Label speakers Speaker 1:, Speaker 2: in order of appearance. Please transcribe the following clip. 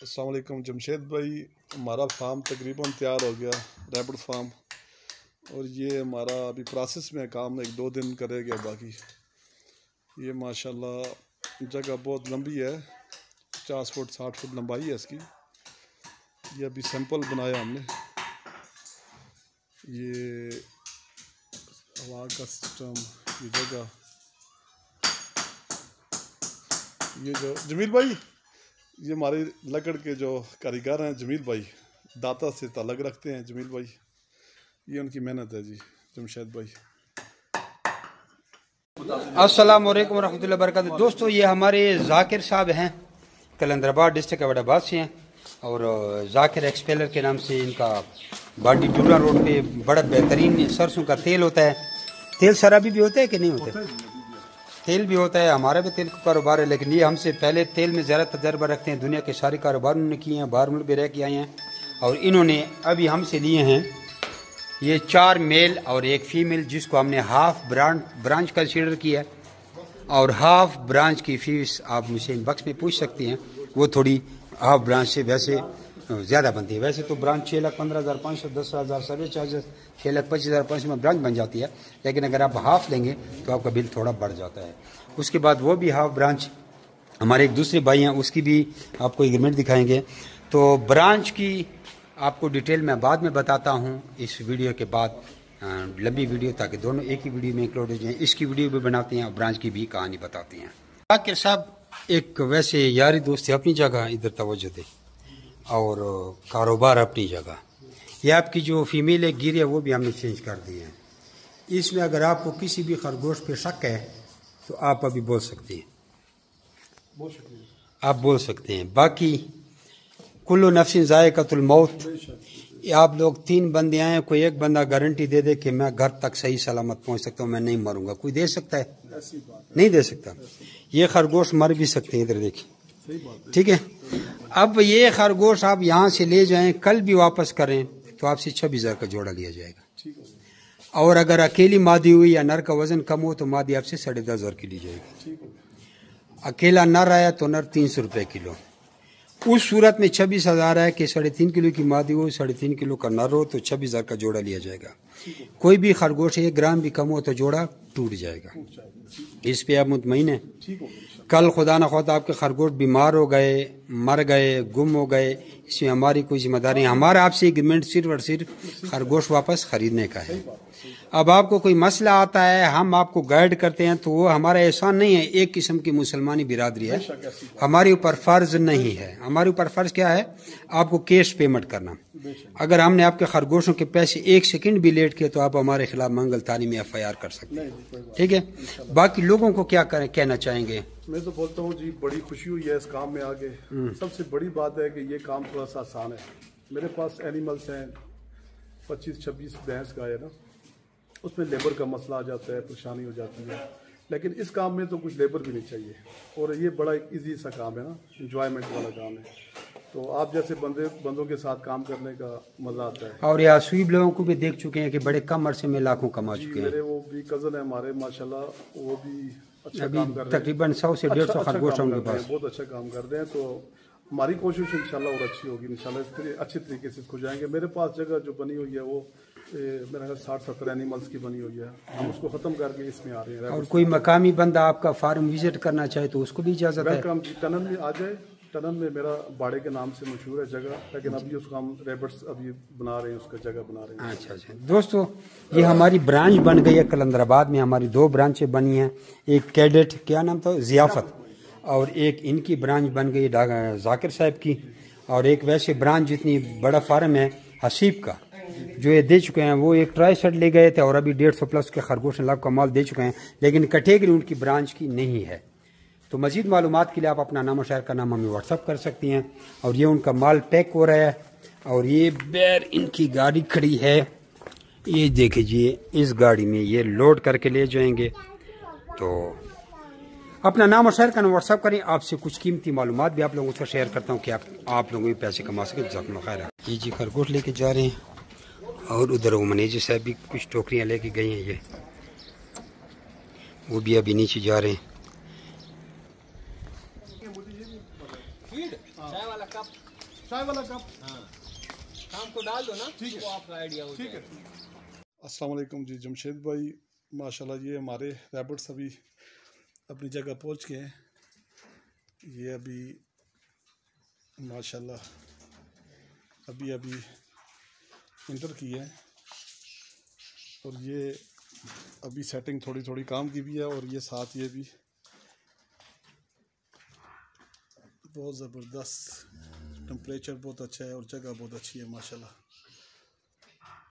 Speaker 1: अस्सलाम वालेकुम जमशेद भाई, हमारा फार्म तकरीबन तैयार हो गया, रैबिट फार्म। और ये हमारा अभी प्रोसेस में काम, 1-2 दिन करेगा बाकी। ये माशाल्लाह जगह बहुत लंबी है, 50 फुट 60 फुट लंबाई है इसकी। ये अभी सैंपल बनाया हमने। ये हवा का सिस्टम, ये जगह, ये जो जमील भाई, ये हमारे लकड़ के जो कारीगर हैं जमील भाई, दाता से ताल्लुक़ रखते हैं जमील भाई। ये उनकी मेहनत है जी जमशेद भाई।
Speaker 2: अस्सलाम वालेकुम रहमतुल्लाहि व बरकातहू। दोस्तों, ये हमारे जाकिर साहब हैं, कलंदराबाद डिस्ट्रिक्ट अवैधाबाद से हैं। और जाकिर एक्सपेलर के नाम से इनका बाडी डूरा रोड पे बड़ा बेहतरीन सरसों का तेल होता है। तेल शराबी भी होता है कि नहीं होता है? तेल भी होता है, हमारा भी तेल का कारोबार है। लेकिन ये हमसे पहले तेल में ज़्यादा तजर्बा रखते हैं, दुनिया के सारे कारोबार उन्होंने किए हैं, बाहर मुल्क भी रह के आए हैं। और इन्होंने अभी हमसे लिए हैं ये 4 मेल और 1 फीमेल, जिसको हमने हाफ ब्रांच कंसीडर किया है। और हाफ ब्रांच की फीस आप मुझसे इनबॉक्स में पूछ सकती हैं, वो थोड़ी हाफ ब्रांच से वैसे ज़्यादा बनती है। वैसे तो ब्रांच 6,15,500, 10,000, 4,500, 6,25,500 में ब्रांच बन जाती है। लेकिन अगर आप हाफ लेंगे तो आपका बिल थोड़ा बढ़ जाता है। उसके बाद वो भी हाफ ब्रांच, हमारे एक दूसरे भाई हैं, उसकी भी आपको एग्रीमेंट दिखाएंगे। तो ब्रांच की आपको डिटेल मैं बाद में बताता हूँ, इस वीडियो के बाद, लंबी वीडियो, ताकि दोनों एक ही वीडियो में इंक्लूड हो जाएँ। इसकी वीडियो भी बनाते हैं और ब्रांच की भी कहानी बताते हैं। जाकिर साहब एक वैसे यारी दोस्त है अपनी जगह, इधर तवज्जो दे, और कारोबार अपनी जगह। ये आपकी जो फीमेल है गिर है, वो भी हमने चेंज कर दी है। इसमें अगर आपको किसी भी खरगोश पे शक है तो आप अभी बोल सकते हैं, आप बोल सकते हैं। बाकी कुल्लु नफ्सिन ज़ायक़तुल मौत, आप लोग 3 बंदे आए, कोई एक बंदा गारंटी दे दे कि मैं घर तक सही सलामत पहुंच सकता हूं, मैं नहीं मरूंगा, कोई दे सकता है? नहीं दे सकता। ये खरगोश मर भी सकते हैं, इधर देखिए, ठीक है। अब ये खरगोश आप यहाँ से ले जाएं, कल भी वापस करें तो आपसे 26,000 का जोड़ा लिया जाएगा। और अगर अकेली मादी हुई या नर का वजन कम हो तो मादी आपसे 10,500 की ली जाएगी। अकेला नर आया तो नर 300 रुपये किलो। उस सूरत में 26,000 है कि 3.5 किलो की मादी हो, 3.5 किलो का नर हो, तो 26,000 का जोड़ा लिया जाएगा। कोई भी खरगोश 1 ग्राम भी कम हो तो जोड़ा टूट जाएगा। इस पे आप मुतमईन हैं? कल खुदा न खुदा आपके खरगोश बीमार हो गए, मर गए, गुम हो गए, इसमें हमारी कोई जिम्मेदारी नहीं। हमारा आपसे एग्रीमेंट सिर्फ और सिर्फ खरगोश वापस खरीदने का है। अब आपको कोई मसला आता है, हम आपको गाइड करते हैं, तो वो हमारा एहसान नहीं है। एक किस्म की मुसलमानी बिरादरी है, हमारे ऊपर फ़र्ज नहीं है। हमारे ऊपर फ़र्ज क्या है? आपको कैश पेमेंट करना। अगर हमने आपके खरगोशों के पैसे 1 सेकंड भी लेट किए तो आप हमारे खिलाफ मंगलतानी में FIR कर सकते हैं, ठीक है। बाकी लोगों को क्या कहना चाहेंगे?
Speaker 1: मैं तो बोलता हूँ जी, बड़ी खुशी हुई है इस काम में आगे। सबसे बड़ी बात है कि ये काम थोड़ा सा आसान है। मेरे पास एनिमल्स हैं, 25-26 भैंस गाय है ना, उसमें लेबर का मसला आ जाता है, परेशानी हो जाती है। लेकिन इस काम में तो कुछ लेबर भी नहीं चाहिए, और ये बड़ा इजी सा काम है ना, इंजॉयमेंट वाला काम है। तो आप जैसे बंदों के साथ काम करने का मजा आता है।
Speaker 2: और यहाँ स्वीप लोगों को भी देख चुके हैं कि बड़े कम अरसे में लाखों कमा चुके हैं।
Speaker 1: मेरे वो भी कज़न है हमारे, माशाल्लाह, वो भी अच्छा काम कर रहे हैं।
Speaker 2: तकरीबन 100 से 150 खरगोश उनके पास,
Speaker 1: बहुत अच्छा काम कर रहे हैं। तो हमारी कोशिश इंशाल्लाह और अच्छी होगी, इंशाल्लाह इस तरह अच्छे तरीके से इसको जाएंगे। मेरे पास जगह जो बनी हुई है वो मेरा 60-70 एनिमल्स की बनी हुई है, हम उसको खत्म करके इसमें आ रहे हैं।
Speaker 2: और कोई मकामी बंदा आपका फार्म विजिट करना चाहे तो उसको भी इजाजत है?
Speaker 1: वेलकम। टनन में आ जाए, टनन में मेरा बाड़े के नाम से मशहूर है जगह, लेकिन अभी उसको हम रैबिट्स अभी बना रहे हैं, उसका जगह बना रहे हैं।
Speaker 2: अच्छा। दोस्तों, ये हमारी ब्रांच बन गई है कलंदराबाद में। हमारी 2 ब्रांचें बनी हैं, एक कैडेट, क्या नाम था, ज़ियाफत, और एक इनकी ब्रांच बन गई जाकिर साहब की। और एक वैसे ब्रांच जितनी बड़ा फार्म है हसीब का, जो ये दे चुके हैं। वो एक ट्राई सेट ले गए थे और अभी 150 प्लस के खरगोश लाभ का माल दे चुके हैं, लेकिन कैटेगरी उनकी ब्रांच की नहीं है। तो मज़ीद मालूमात के लिए आप अपना नाम और शहर का नाम हमें व्हाट्सअप कर सकती हैं। और ये उनका माल पैक हो रहा है, और ये बैर इनकी गाड़ी खड़ी है, ये देखिए, इस गाड़ी में ये लोड करके ले जाएंगे। तो अपना नाम और शहर का नाम व्हाट्सअप करें। आपसे कुछ कीमती मालूमात भी आप लोगों से शेयर करता हूँ कि आप लोगों भी पैसे कमा सकें। जज़ाकुमुल्लाह खैर। ये जी खरगोश लेके जा रहे हैं, और उधर वो मैनेजर साहब भी कुछ टोकरियाँ लेके गए हैं, ये वो भी अभी नीचे जा रहे हैं।
Speaker 3: कप,
Speaker 1: चाय वाला कप।
Speaker 3: हाँ शाम को डाल दो ना,
Speaker 1: ठीक है,
Speaker 3: तो आपका आइडिया हो
Speaker 1: ठीक है।
Speaker 3: जाएगा।
Speaker 1: अस्सलाम वालेकुम जी जमशेद भाई, माशाल्लाह ये हमारे रैबिट्स अभी अपनी जगह पहुंच गए हैं। ये अभी माशाल्लाह अभी इंटर की है और ये अभी सेटिंग थोड़ी थोड़ी काम की भी है और ये साथ ये भी बहुत ज़बरदस्त, टेम्परेचर बहुत अच्छा है और जगह बहुत अच्छी है माशाल्लाह।